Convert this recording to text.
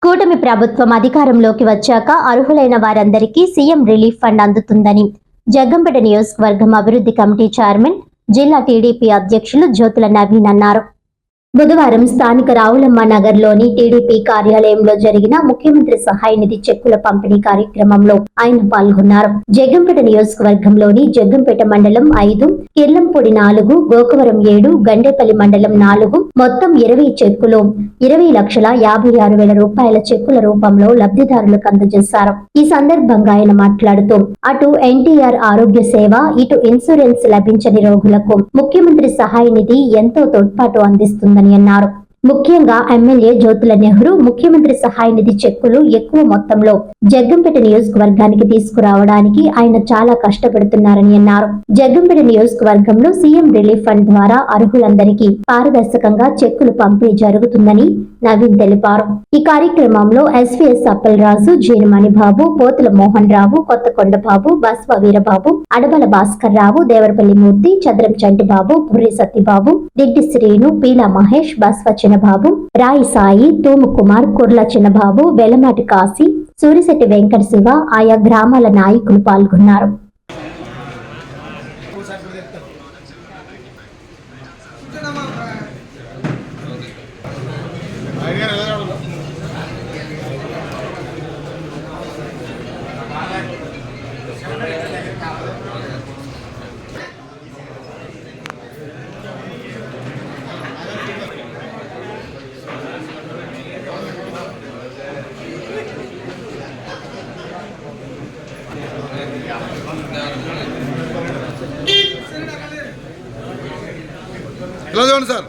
కూటమి ప్రభుత్వం అధికారంలోకి వచ్చాక అర్హులైన వారందరికీ సీఎం రిలీఫ్ ఫండ్ అందుతుందని జగ్గంపేట నియోజకవర్గం అభివృద్ధి కమిటీ చైర్మన్, జిల్లా టీడీపీ అధ్యక్షులు జ్యోతుల నవీన్ అన్నారు. బుధవారం స్థానిక రావులమ్మ నగర్లోని టీడీపీ కార్యాలయంలో జరిగిన ముఖ్యమంత్రి సహాయ నిధి చెక్కుల పంపిణీ కార్యక్రమంలో ఆయన పాల్గొన్నారు. జగ్గంపేట నియోజకవర్గంలోని జగ్గంపేట మండలం 5, కిర్లంపూడి 4, గోకవరం 7, గండేపల్లి మండలం 4 మొత్తం 20 చెక్కులు 20,56,000 రూపాయల చెక్కుల రూపంలో లబ్ధిదారులకు అందజేశారు. ఈ సందర్భంగా ఆయన మాట్లాడుతూ అటు ఎన్టీఆర్ ఆరోగ్య సేవ, ఇటు ఇన్సూరెన్స్ లభించని రోగులకు ముఖ్యమంత్రి సహాయ నిధి ఎంతో తోడ్పాటు అందిస్తుంది అన్నారు. ముఖ్యంగా ఎమ్మెల్యే జ్యోతుల నెహ్రూ ముఖ్యమంత్రి సహాయ నిధి చెక్కులు ఎక్కువ మొత్తంలో జగ్గంపేట నియోజకవర్గానికి తీసుకురావడానికి ఆయన చాలా కష్టపడుతున్నారని అన్నారు. జగ్గంపేట నియోజకవర్గంలో సీఎం రిలీఫ్ ఫండ్ ద్వారా అర్హులందరికీ పారదర్శకంగా చెక్కులు పంపిణీ జరుగుతుందని నవీన్ తెలిపారు. ఈ కార్యక్రమంలో ఎస్వీఎస్ అప్పలరాజు, జీనమణి బాబు, పోతుల మోహన్ రావు, కొత్తకొండబాబు, బస్వ వీరబాబు, అడబల భాస్కర్ రావు, దేవరపల్లి మూర్తి, చంద్రం చంటిబాబు, పుర్రి సత్యబాబు, దిడ్డి శ్రీను, పీలా మహేష్, బస్వ చిన్నబాబు, రాయి సాయి, తూము కుమార్, కుర్ల చిన్నబాబు, వెలమాటి కాశీ, సూరిశెట్టి వెంకట శివ ఆయా గ్రామాల నాయకులు పాల్గొన్నారు. ఎలా చూడండి సార్.